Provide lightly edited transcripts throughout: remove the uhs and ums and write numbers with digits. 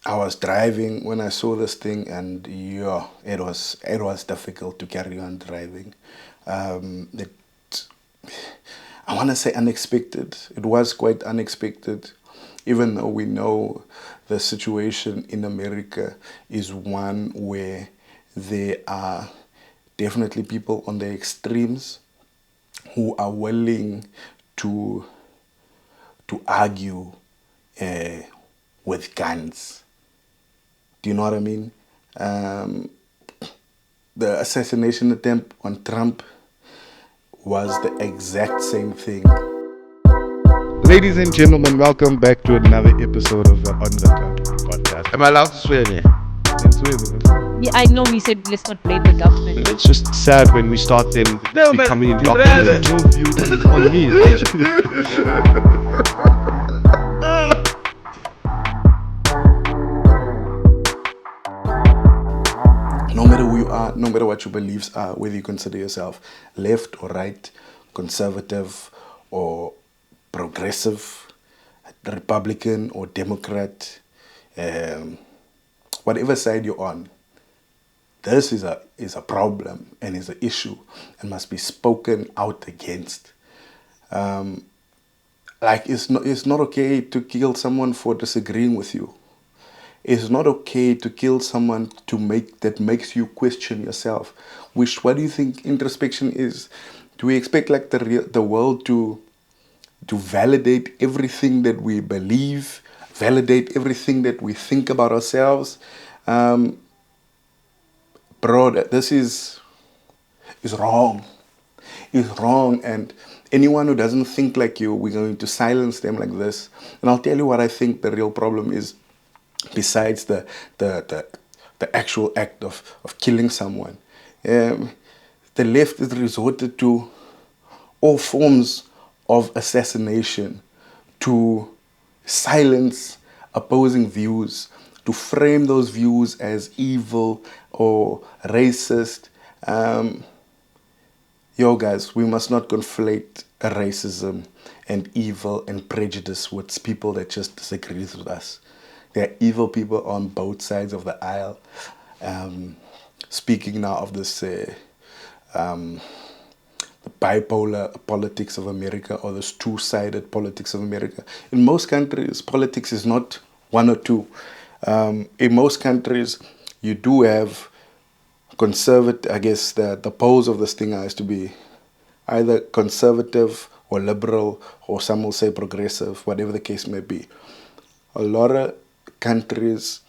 I was driving when I saw this thing, and yeah, it was difficult to carry on driving. It I want to say unexpected. It was quite unexpected, even though we know the situation in America is one where there are definitely people on the extremes who are willing to argue uh, with guns. Do you know what I mean? Um, the assassination attempt on Trump was the exact same thing. Ladies and gentlemen, welcome back to another episode of the On the Cup podcast. Am I allowed to swear here? It's weird, man. Yeah, I know we said let's not blame the government. It's just sad when we start them becoming indoctrinated. Your view on me. No matter who you are, no matter what your beliefs are, whether you consider yourself left or right, conservative or progressive, Republican or Democrat, whatever side you're on, this is a problem and is an issue and must be spoken out against. Like it's not okay to kill someone for disagreeing with you. It's not okay to kill someone that makes you question yourself. What do you think introspection is? Do we expect like the world to validate everything that we believe, validate everything that we think about ourselves? Bro, this is wrong. It's wrong, and anyone who doesn't think like you, we're going to silence them like this. And I'll tell you what I think the real problem is. Besides the actual act of killing someone, the left has resorted to all forms of assassination to silence opposing views, to frame those views as evil or racist. Guys, we must not conflate racism and evil and prejudice with people that just disagree with us. There are evil people on both sides of the aisle. Speaking now of this the bipolar politics of America, or this two-sided politics of America. In most countries, politics is not one or two. In most countries, you do have conservative, I guess the pole of this thing has to be either conservative or liberal, or some will say progressive, whatever the case may be. A lot of countries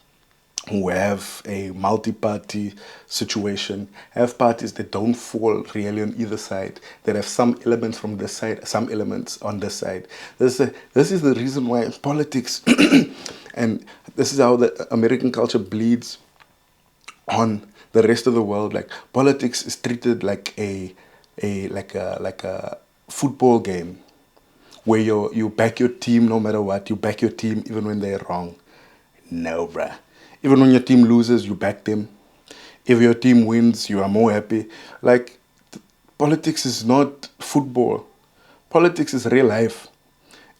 who have a multi-party situation have parties that don't fall really on either side, that have some elements from this side, some elements on this side. This is the reason why politics, and this is how the American culture bleeds on the rest of the world. Like politics is treated like a football game, where you back your team no matter what. You back your team even when they're wrong. No, bruh. Even when your team loses, you back them. If your team wins, you are more happy. Like, politics is not football. Politics is real life.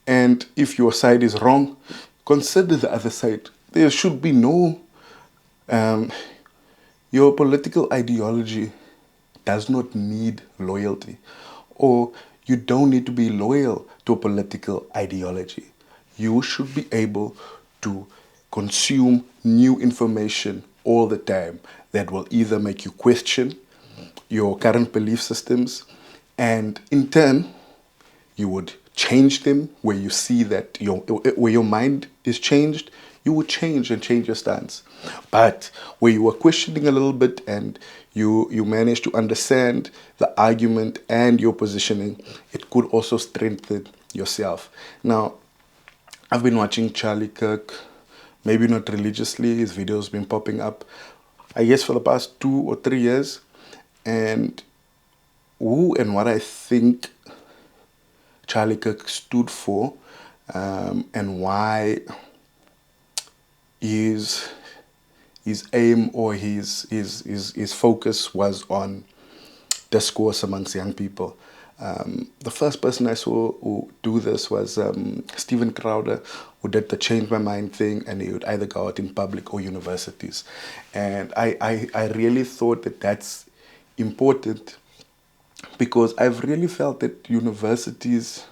And if your side is wrong, consider the other side. There should be no... your political ideology does not need loyalty. Or you don't need to be loyal to a political ideology. You should be able to consume new information all the time that will either make you question your current belief systems, and in turn you would change them where you see that where your mind is changed. You would change your stance. But where you are questioning a little bit and you manage to understand the argument and your positioning, it could also strengthen yourself. Now, I've been watching Charlie Kirk, maybe not religiously. His videos been popping up, I guess, for the past 2 or 3 years. And who and what I think Charlie Kirk stood for, and why his aim or his focus was on discourse amongst young people. The first person I saw who do this was Stephen Crowder, who did the Change My Mind thing, and he would either go out in public or universities. And I really thought that that's important because I've really felt that universities,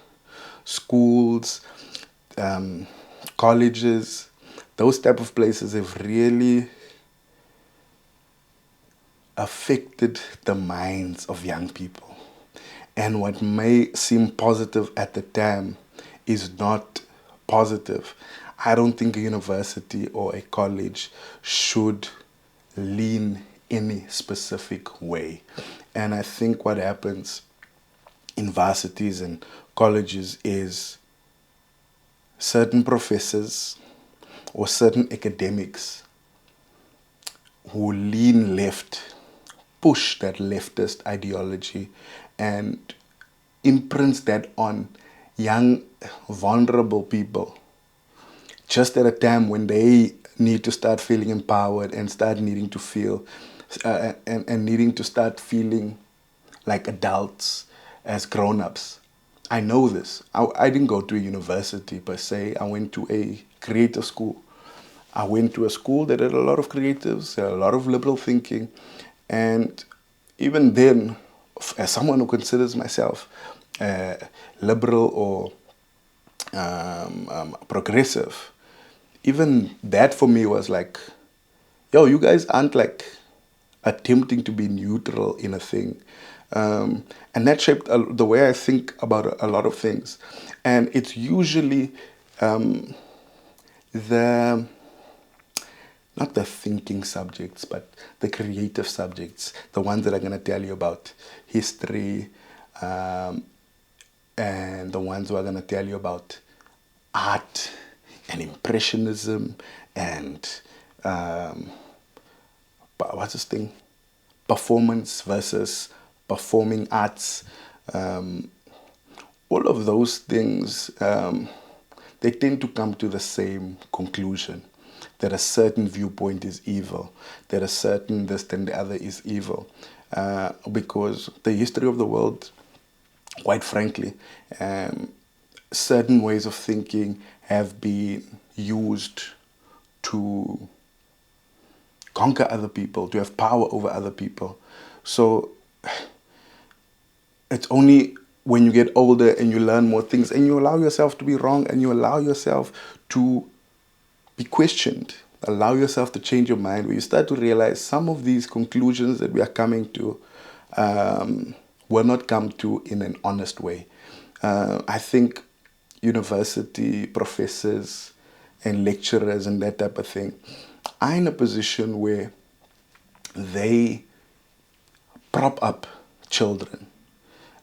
schools, colleges, those type of places have really affected the minds of young people. And what may seem positive at the time is not positive. I don't think a university or a college should lean any specific way. And I think what happens in varsities and colleges is certain professors or certain academics who lean left, push that leftist ideology and imprints that on young, vulnerable people just at a time when they need to start feeling empowered and start needing to feel and needing to start feeling like adults as grown-ups. I know this. I didn't go to a university per se. I went to a creative school. I went to a school that had a lot of creatives, a lot of liberal thinking. And even then, as someone who considers myself liberal or progressive, even that for me was like, yo, you guys aren't like attempting to be neutral in a thing. And that shaped the way I think about a lot of things. And it's usually the not the thinking subjects, but the creative subjects, the ones that are going to tell you about history, and the ones who are going to tell you about art and impressionism and what's this thing? Performance versus performing arts. All of those things, they tend to come to the same conclusion, that a certain viewpoint is evil, that a certain this and the other is evil. Because the history of the world, quite frankly, certain ways of thinking have been used to conquer other people, to have power over other people. So it's only when you get older and you learn more things and you allow yourself to be wrong and you allow yourself to be questioned, allow yourself to change your mind, where you start to realize some of these conclusions that we are coming to were not come to in an honest way. I think university professors and lecturers and that type of thing are in a position where they prop up children.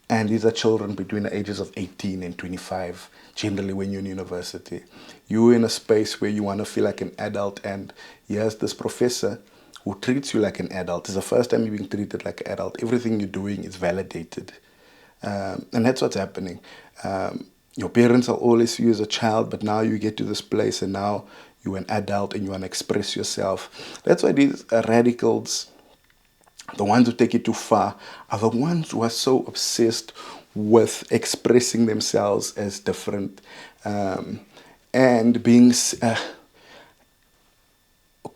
And these are children between the ages of 18 and 25, generally when you're in university. You're in a space where you want to feel like an adult, and here's this professor who treats you like an adult. It's the first time you're being treated like an adult. Everything you're doing is validated. And that's what's happening. Your parents will always see you as a child, but now you get to this place and now you're an adult and you want to express yourself. That's why these radicals, the ones who take it too far, are the ones who are so obsessed with expressing themselves as different and being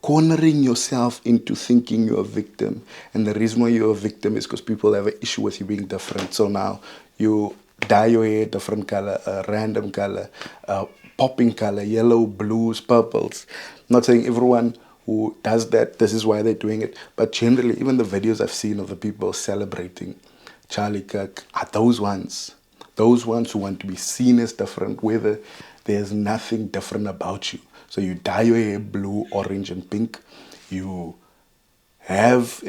cornering yourself into thinking you're a victim. And the reason why you're a victim is because people have an issue with you being different. So now you dye your hair different color, a random color, a popping color, yellow, blues, purples. Not saying everyone who does that, this is why they're doing it. But generally, even the videos I've seen of the people celebrating Charlie Kirk are those ones who want to be seen as different, whether there's nothing different about you. So you dye your hair blue, orange, and pink. You have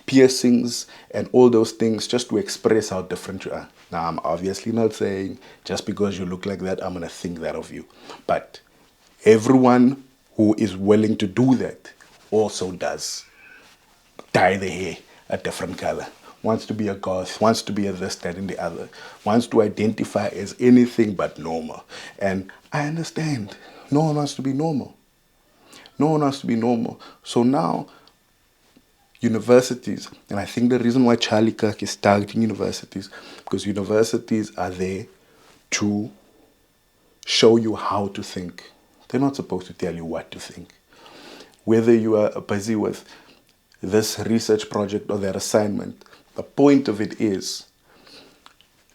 piercings and all those things just to express how different you are. Now, I'm obviously not saying just because you look like that, I'm going to think that of you. But everyone who is willing to do that also does dye the hair a different color, wants to be a goth, wants to be a this, that, and the other, wants to identify as anything but normal. And I understand. No one wants to be normal. No one wants to be normal. So now universities, and I think the reason why Charlie Kirk is targeting universities, because universities are there to show you how to think. They're not supposed to tell you what to think. Whether you are busy with this research project or that assignment, the point of it is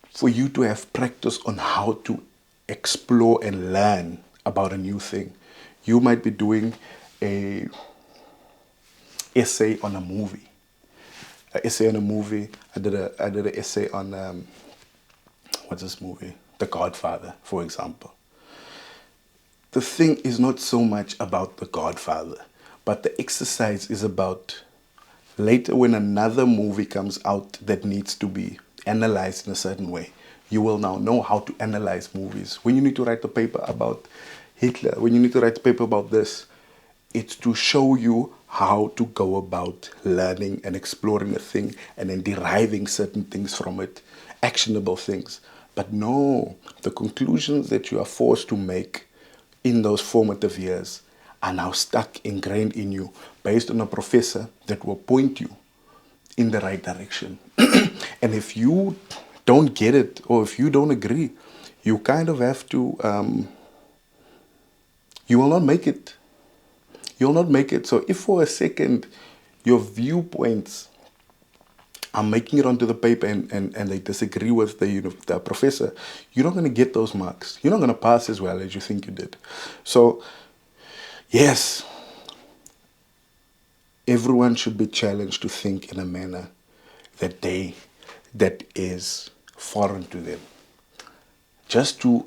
for you to have practice on how to explore and learn about a new thing. You might be doing a essay on a movie. An essay on a movie. I did an essay on what's this movie? The Godfather, for example. The thing is not so much about The Godfather, but the exercise is about later when another movie comes out that needs to be analyzed in a certain way. You will now know how to analyze movies. When you need to write a paper about Hitler, when you need to write a paper about this, it's to show you how to go about learning and exploring a thing and then deriving certain things from it, actionable things. But no, the conclusions that you are forced to make in those formative years are now stuck, ingrained in you, based on a professor that will point you in the right direction. And if you don't get it, or if you don't agree, you kind of have to, you will not make it. You'll not make it. So if for a second your viewpoints are making it onto the paper and they disagree with the professor, you're not going to get those marks. You're not going to pass as well as you think you did. So, yes, everyone should be challenged to think in a manner that is foreign to them. Just to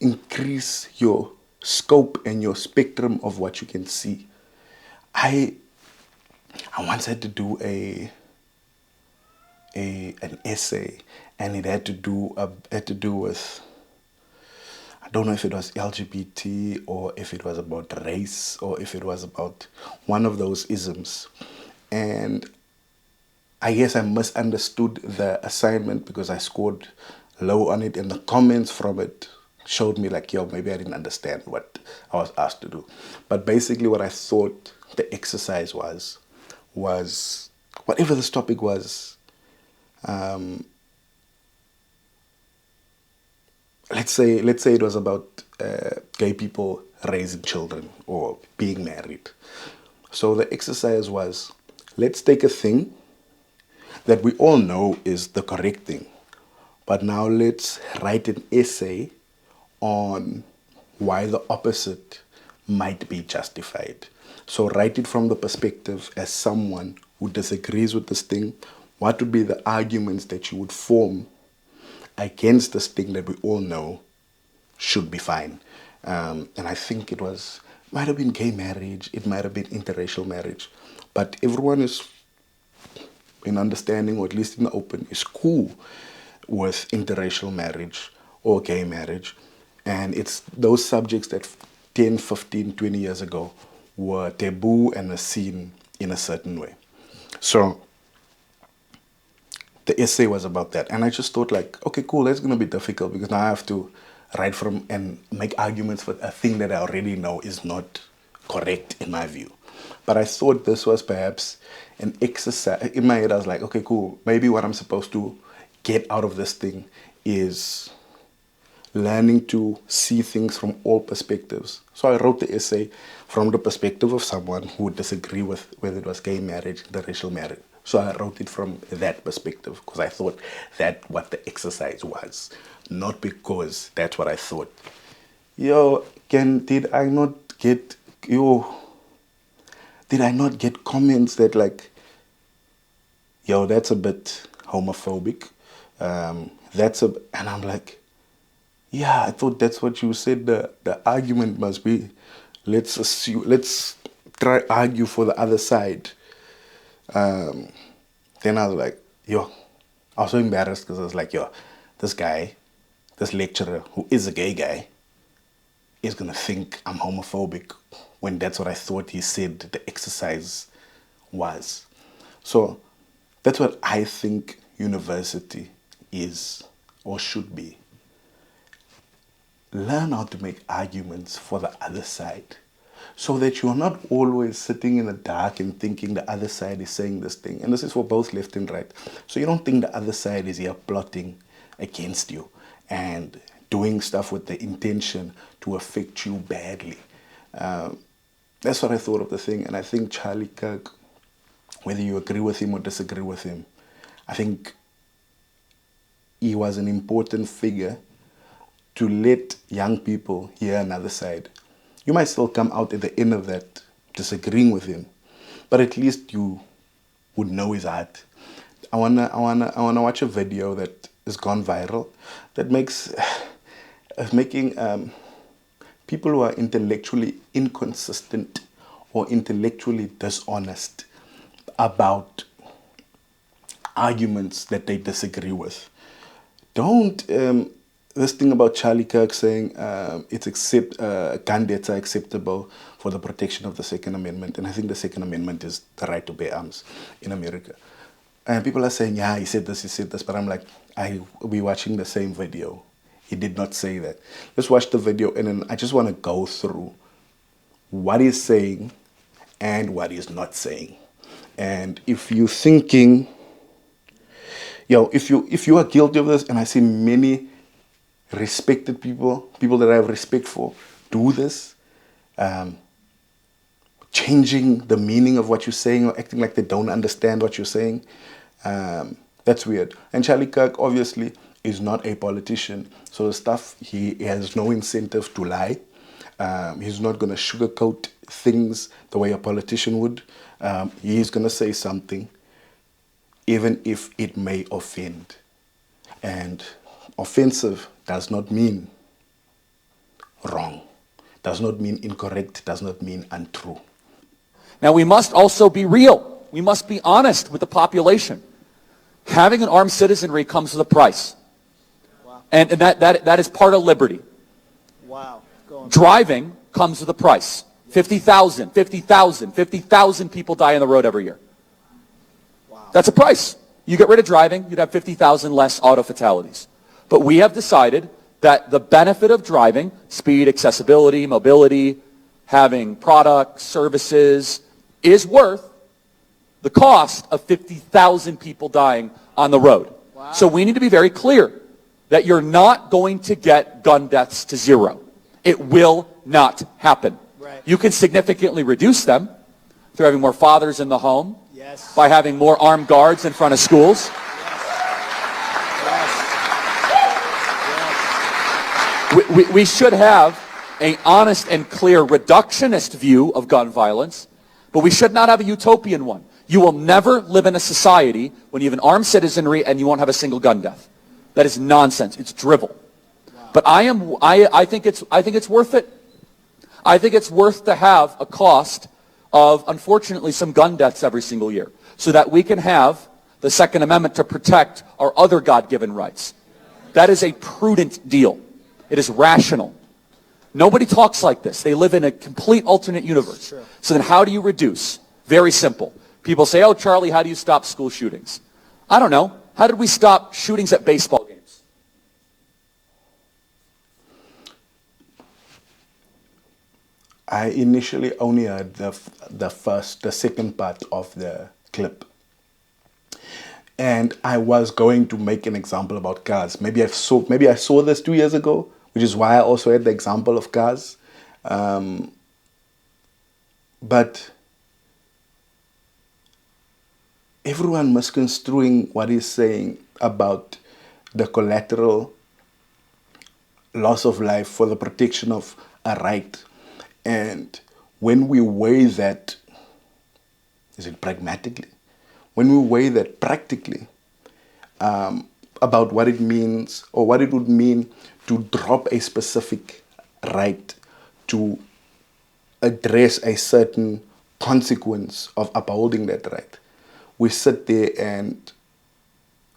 increase your scope and your spectrum of what you can see. I once had to do an essay, and it had to do with, I don't know if it was LGBT or if it was about race or if it was about one of those isms. And I guess I misunderstood the assignment because I scored low on it, and the comments from it showed me like, yo, maybe I didn't understand what I was asked to do. But basically what I thought the exercise was whatever this topic was, let's say it was about gay people raising children or being married. So the exercise was, let's take a thing that we all know is the correct thing, but now let's write an essay on why the opposite might be justified. So write it from the perspective as someone who disagrees with this thing. What would be the arguments that you would form against this thing that we all know should be fine? And I think might have been gay marriage, it might have been interracial marriage, but everyone is in understanding, or at least in the open, is cool with interracial marriage or gay marriage. And it's those subjects that 10, 15, 20 years ago were taboo and seen in a certain way. So the essay was about that. And I just thought like, okay, cool, that's going to be difficult because now I have to write from and make arguments for a thing that I already know is not correct in my view. But I thought this was perhaps an exercise. In my head, I was like, okay, cool. Maybe what I'm supposed to get out of this thing is learning to see things from all perspectives. So I wrote the essay from the perspective of someone who would disagree with whether it was gay marriage, interracial marriage. So I wrote it from that perspective because I thought that's what the exercise was, not because that's what I thought. Did I not get comments that like, that's a bit homophobic? And I'm like, yeah, I thought that's what you said. The argument must be, let's try argue for the other side. Then I was like, I was so embarrassed because I was like, this lecturer who is a gay guy is going to think I'm homophobic when that's what I thought he said the exercise was. So that's what I think university is or should be. Learn how to make arguments for the other side. so that you're not always sitting in the dark and thinking the other side is saying this thing. And this is for both left and right. So you don't think the other side is here plotting against you and doing stuff with the intention to affect you badly. That's what I thought of the thing. And I think Charlie Kirk, whether you agree with him or disagree with him, I think he was an important figure to let young people hear another side. You might still come out at the end of that disagreeing with him, but at least you would know his heart. I wanna watch a video that has gone viral that is making people who are intellectually inconsistent or intellectually dishonest about arguments that they disagree with. Don't this thing about Charlie Kirk saying gun deaths are acceptable for the protection of the Second Amendment, and I think the Second Amendment is the right to bear arms in America. And people are saying, yeah, he said this, but I'm like, we're watching the same video. He did not say that. Let's watch the video, and then I just want to go through what he's saying and what he's not saying. And if you're thinking, if you are guilty of this, and I see many respected people that I have respect for, do this, changing the meaning of what you're saying or acting like they don't understand what you're saying, that's weird. And Charlie Kirk obviously is not a politician, so the stuff, he has no incentive to lie. He's not going to sugarcoat things the way a politician would. He's going to say something even if it may offend. And offensive does not mean wrong, does not mean incorrect, does not mean untrue. Now we must also be real. We must be honest with the population. Having an armed citizenry comes with a price. Wow. And that is part of liberty. Wow. Driving comes with a price. 50,000 people die on the road every year. Wow. That's a price. You get rid of driving, you'd have 50,000 less auto fatalities. But we have decided that the benefit of driving, speed, accessibility, mobility, having products, services, is worth the cost of 50,000 people dying on the road. Wow. So we need to be very clear that you're not going to get gun deaths to zero. It will not happen. Right. You can significantly reduce them through having more fathers in the home, Yes. by having more armed guards in front of schools. We should have an honest and clear reductionist view of gun violence, but we should not have a utopian one. You will never live in a society when you have an armed citizenry and you won't have a single gun death. That is nonsense. It's drivel. Wow. But I think it's worth it. I think it's worth to have a cost of, unfortunately, some gun deaths every single year, so that we can have the Second Amendment to protect our other God-given rights. That is a prudent deal. It is rational. Nobody talks like this. They live in a complete alternate universe. Sure. So then how do you reduce? Very simple. People say, oh, Charlie, how do you stop school shootings? I don't know. How did we stop shootings at baseball games? I initially only heard the second part of the clip. And I was going to make an example about cars. Maybe I saw this 2 years ago, which is why I also had the example of cars. But everyone misconstruing what he's saying about the collateral loss of life for the protection of a right. And when we weigh that, is it pragmatically? When we weigh that practically, about what it means or what it would mean to drop a specific right to address a certain consequence of upholding that right, we sit there and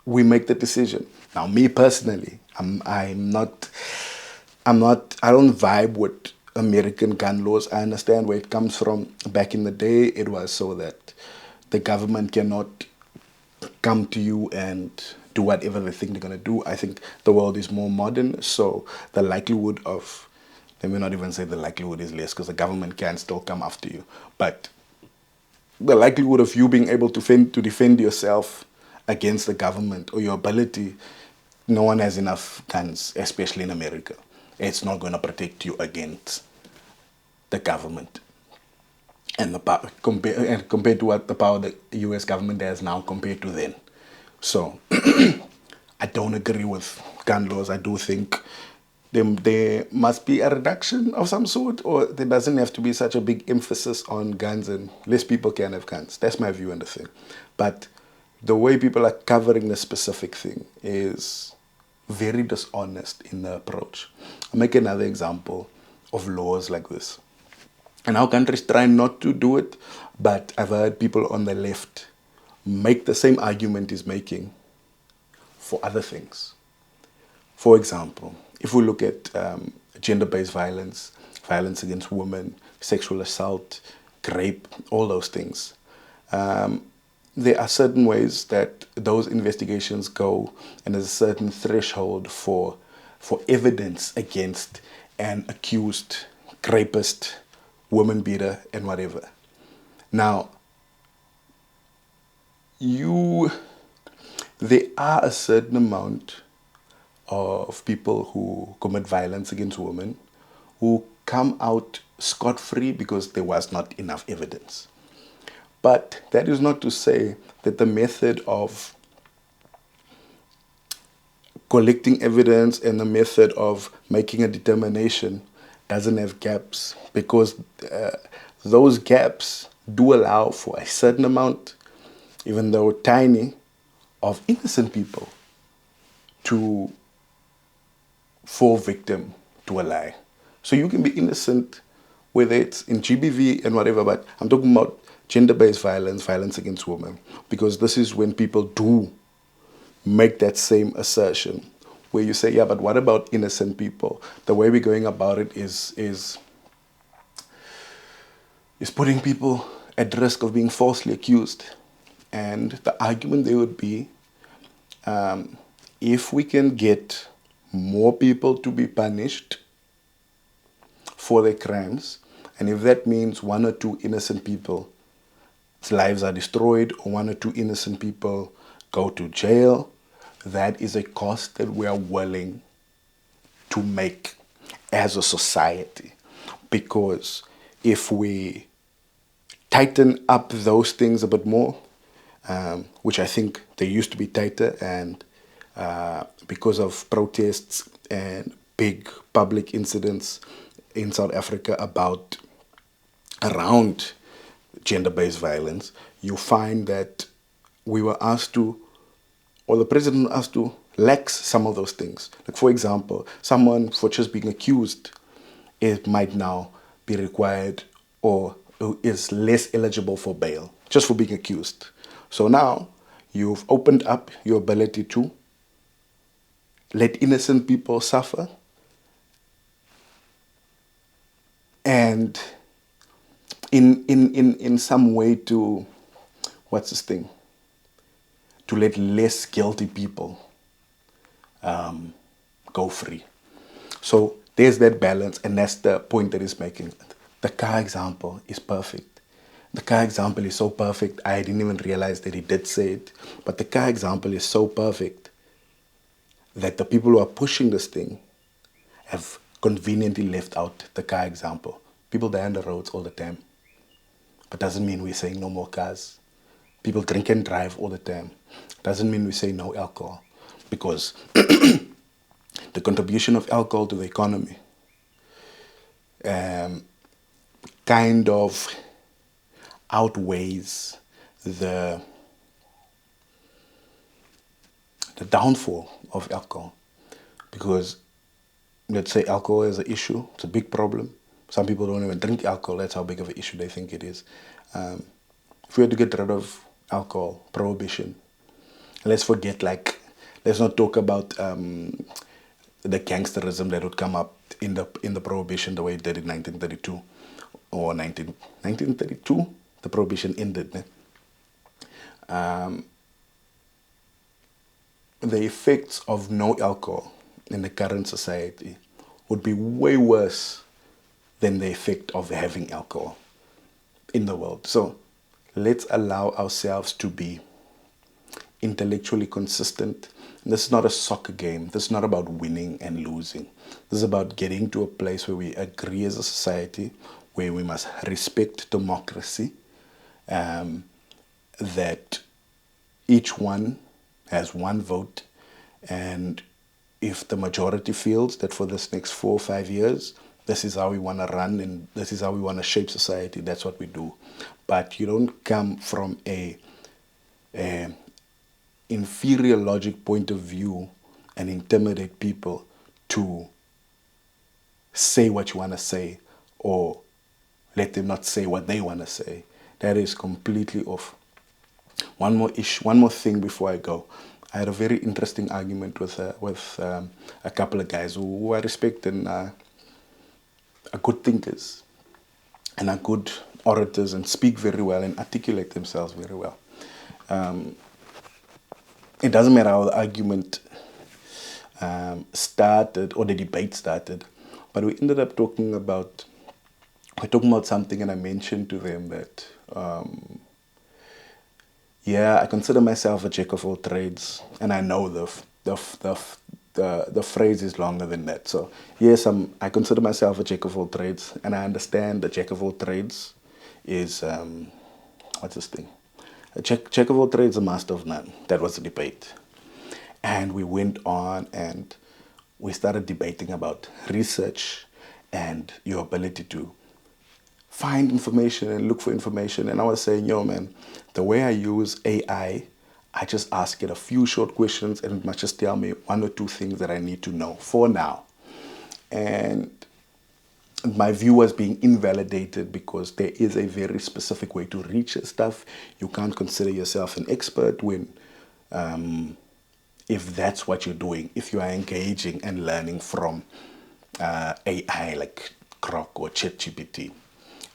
we make the decision. Now, me personally, I don't vibe with American gun laws. I understand where it comes from. Back in the day, it was so that the government cannot come to you and do whatever they think they're going to do. I think the world is more modern, so the likelihood of let me not even say the likelihood is less because the government can still come after you. But the likelihood of you being able to defend yourself against the government or your ability, no one has enough guns, especially in America. It's not going to protect you against the government. And the power, compared to what the power the US government has now compared to then. So I don't agree with gun laws. I do think there must be a reduction of some sort, or there doesn't have to be such a big emphasis on guns and less people can have guns. That's my view on the thing. But the way people are covering the specific thing is very dishonest in the approach. I'll make another example of laws like this. And our countries try not to do it, but I've heard people on the left make the same argument he's making for other things. For example, if we look at gender-based violence, violence against women, sexual assault, rape, all those things, there are certain ways that those investigations go, and there's a certain threshold for evidence against an accused rapist, woman beater, and whatever. Now, there are a certain amount of people who commit violence against women who come out scot-free because there was not enough evidence. But that is not to say that the method of collecting evidence and the method of making a determination doesn't have gaps, because those gaps do allow for a certain amount, even though tiny, of innocent people to fall victim to a lie. So you can be innocent, whether it's in GBV and whatever, but I'm talking about gender-based violence, violence against women, because this is when people do make that same assertion, where you say, yeah, but what about innocent people? The way we're going about it is putting people at risk of being falsely accused. And the argument there would be, if we can get more people to be punished for their crimes, and if that means one or two innocent people's lives are destroyed, or one or two innocent people go to jail, that is a cost that we are willing to make as a society. Because if we tighten up those things a bit more, which I think they used to be tighter, and because of protests and big public incidents in South Africa around gender-based violence, you find that we were asked to, or the president asked to lax some of those things. Like, for example, someone for just being accused, it might now be required or is less eligible for bail just for being accused. So now you've opened up your ability to let innocent people suffer, and in some way to, what's this thing? To let less guilty people go free. So there's that balance, and that's the point that he's making. The car example is perfect. The car example is so perfect, I didn't even realize that he did say it. But the car example is so perfect that the people who are pushing this thing have conveniently left out the car example. People die on the roads all the time. But doesn't mean we're saying no more cars. People drink and drive all the time. Doesn't mean we say no alcohol. Because the contribution of alcohol to the economy kind of outweighs the downfall of alcohol. Because let's say alcohol is an issue, it's a big problem. Some people don't even drink alcohol, that's how big of an issue they think it is. If we had to get rid of alcohol, prohibition, let's not talk about the gangsterism that would come up in the prohibition the way it did in 1932 or 1932. The prohibition ended. The effects of no alcohol in the current society would be way worse than the effect of having alcohol in the world. So let's allow ourselves to be intellectually consistent. And this is not a soccer game. This is not about winning and losing. This is about getting to a place where we agree as a society, where we must respect democracy, that each one has one vote, and if the majority feels that for this next 4 or 5 years, this is how we want to run and this is how we want to shape society, that's what we do. But you don't come from a inferior logic point of view and intimidate people to say what you want to say or let them not say what they want to say. That is completely off. One more thing before I go. I had a very interesting argument with a couple of guys who I respect and are good thinkers and are good orators and speak very well and articulate themselves very well. It doesn't matter how the argument started or the debate started, but we ended up talking about something, and I mentioned to them that I consider myself a jack of all trades, and I know the phrase is longer than that. So yes, I consider myself a jack of all trades, and I understand the jack of all trades is what's this thing? A jack of all trades, a master of none. That was the debate, and we went on and we started debating about research and your ability to find information and look for information. And I was saying, yo, man, the way I use AI, I just ask it a few short questions and it must just tell me 1 or 2 things that I need to know for now. And my view was being invalidated because there is a very specific way to reach this stuff. You can't consider yourself an expert when, if that's what you're doing, if you are engaging and learning from AI like Kirk or ChatGPT.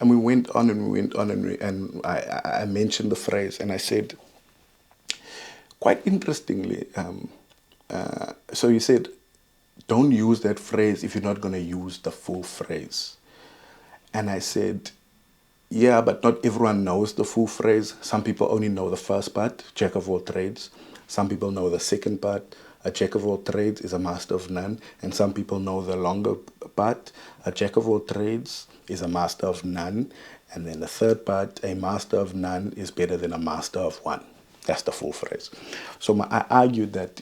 And we went on and we went on and I mentioned the phrase and I said, quite interestingly, so you said, don't use that phrase if you're not going to use the full phrase. And I said, yeah, but not everyone knows the full phrase. Some people only know the first part, jack of all trades. Some people know the second part, a jack of all trades is a master of none. And some people know the longer part, a jack of all trades is a master of none. And then the third part, a master of none is better than a master of one. That's the full phrase. So I argued that,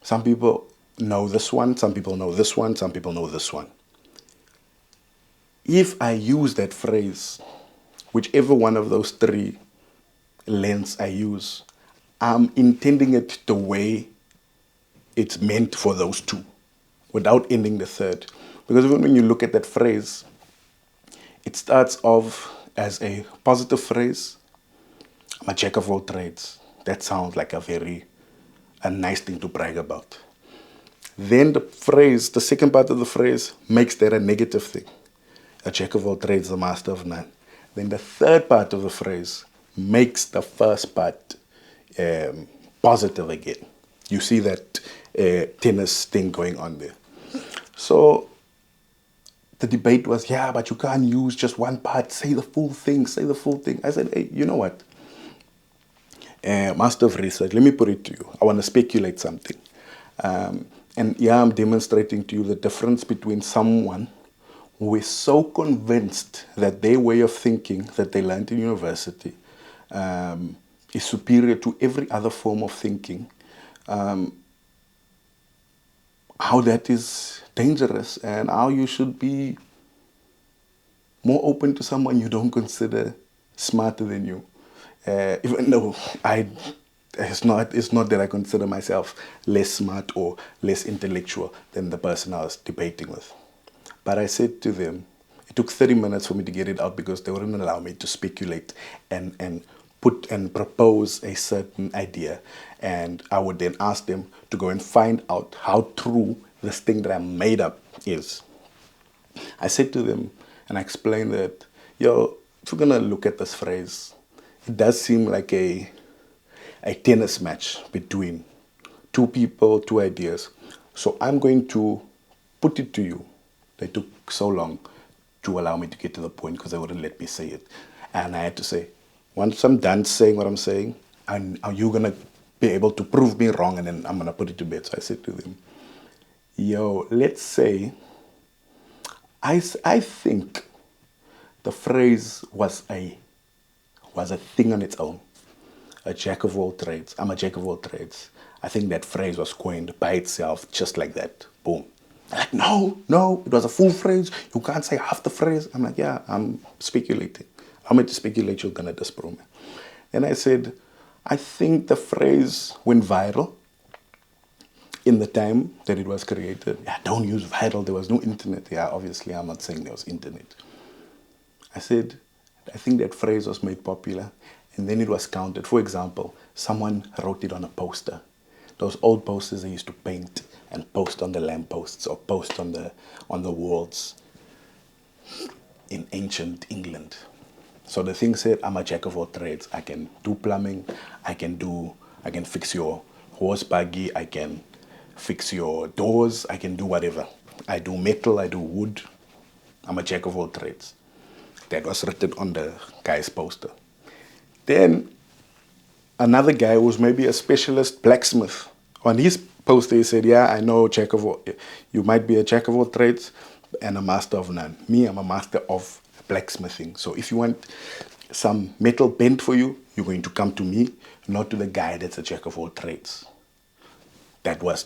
some people know this one, some people know this one, some people know this one. If I use that phrase, whichever one of those 3 lengths I use, I'm intending it the way it's meant for those 2, without ending the third. Because even when you look at that phrase, it starts off as a positive phrase. I'm a jack of all trades. That sounds like a nice thing to brag about. Then the second part of the phrase makes that a negative thing. A jack of all trades, a master of none. Then the third part of the phrase makes the first part positive again. You see that tennis thing going on there. So the debate was, but you can't use just one part. Say the full thing, say the full thing. I said, hey, you know what? Master of research, let me put it to you. I want to speculate something. I'm demonstrating to you the difference between someone who is so convinced that their way of thinking that they learned in university is superior to every other form of thinking, how that is dangerous and how you should be more open to someone you don't consider smarter than you. Even though it's not that I consider myself less smart or less intellectual than the person I was debating with. But I said to them, it took 30 minutes for me to get it out because they wouldn't allow me to speculate and propose a certain idea. And I would then ask them to go and find out how true this thing that I made up is. I said to them, and I explained that, if we're going to look at this phrase, it does seem like a tennis match between 2 people, 2 ideas. So I'm going to put it to you. They took so long to allow me to get to the point because they wouldn't let me say it. And I had to say, once I'm done saying what I'm saying, are you going to be able to prove me wrong? And then I'm going to put it to bed. So I said to them, yo, let's say, I think the phrase was a thing on its own. A jack of all trades. I'm a jack of all trades. I think that phrase was coined by itself just like that. Boom. They're like, no, it was a full phrase. You can't say half the phrase. I'm like, yeah, I'm speculating. I'm going to speculate, you're going to disprove me. And I said, I think the phrase went viral in the time that it was created. Yeah, don't use viral. There was no internet. Yeah, obviously, I'm not saying there was internet. I said, I think that phrase was made popular and then it was counted. For example, someone wrote it on a poster. Those old posters they used to paint and post on the lampposts or post on the walls in ancient England. So the thing said, I'm a jack of all trades. I can do plumbing. I can fix your horse buggy. I can fix your doors. I can do whatever. I do metal. I do wood. I'm a jack of all trades. That was written on the guy's poster. Then another guy who was maybe a specialist blacksmith. On his poster he said, yeah, I know you might be a jack of all trades and a master of none. Me, I'm a master of blacksmithing. So if you want some metal bent for you, you're going to come to me, not to the guy that's a jack of all trades. That was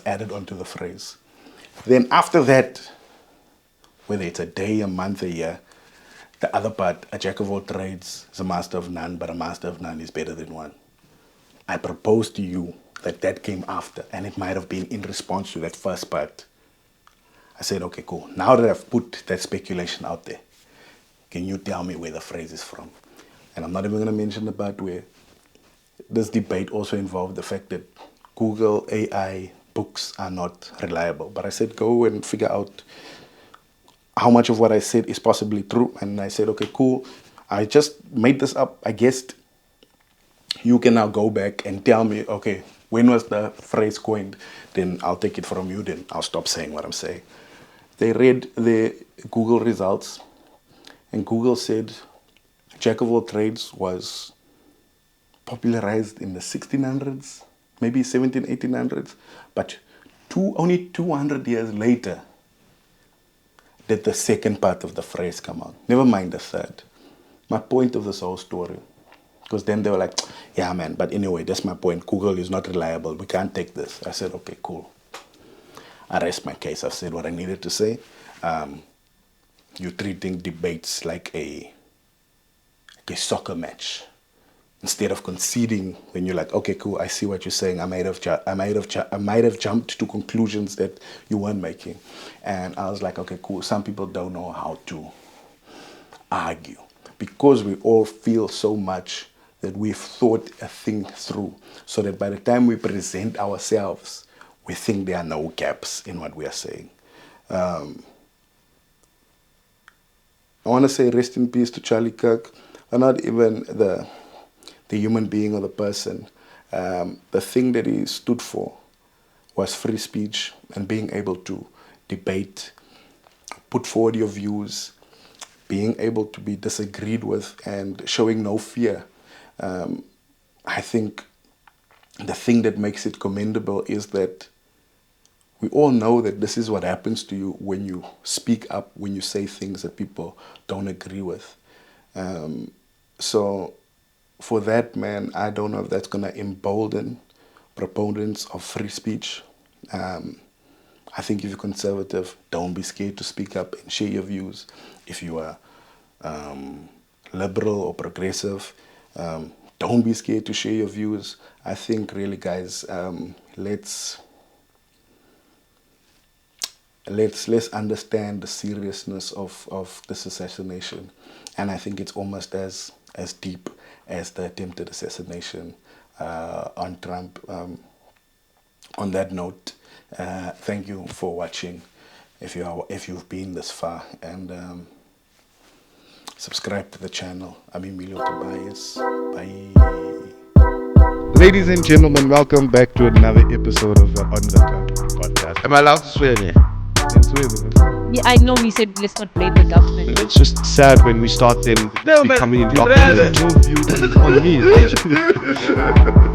added onto the phrase. Then after that, whether it's a day, a month, a year, the other part, a jack of all trades is a master of none, but a master of none is better than one. I propose to you that came after, and it might have been in response to that first part. I said, okay, cool. Now that I've put that speculation out there, can you tell me where the phrase is from? And I'm not even going to mention the part where this debate also involved the fact that Google, AI, books are not reliable. But I said, go and figure out how much of what I said is possibly true. And I said, okay, cool. I just made this up. I guessed. You can now go back and tell me, okay, when was the phrase coined? Then I'll take it from you. Then I'll stop saying what I'm saying. They read the Google results. And Google said jack of all trades was popularized in the 1600s, maybe 17, 1800s. But only 200 years later, did the second part of the phrase come out. Never mind the third. My point of this whole story, because then they were like, yeah, man, but anyway, that's my point. Google is not reliable. We can't take this. I said, okay, cool. I rest my case. I've said what I needed to say. You're treating debates like a soccer match. Instead of conceding when you're like, okay, cool, I see what you're saying. I might have jumped to conclusions that you weren't making. And I was like, okay, cool. Some people don't know how to argue because we all feel so much that we've thought a thing through, so that by the time we present ourselves, we think there are no gaps in what we are saying. I want to say rest in peace to Charlie Kirk, but not even the human being or the person. The thing that he stood for was free speech and being able to debate, put forward your views, being able to be disagreed with and showing no fear. I think the thing that makes it commendable is that we all know that this is what happens to you when you speak up, when you say things that people don't agree with. So for that, man, I don't know if that's going to embolden proponents of free speech. I think if you're conservative, don't be scared to speak up and share your views. If you are liberal or progressive, don't be scared to share your views. I think really, guys, let's understand the seriousness of this assassination. And I think it's almost as deep as the attempted assassination on Trump. On that note, thank you for watching. If you've been this far, and subscribe to the channel. I'm Emilio Tobias. Bye. Ladies and gentlemen, welcome back to another episode of the On the Cut podcast. Am I allowed to swear there? Yeah, I know we said let's not blame the government. It's just sad when we start then becoming indoctrinated. No view on me.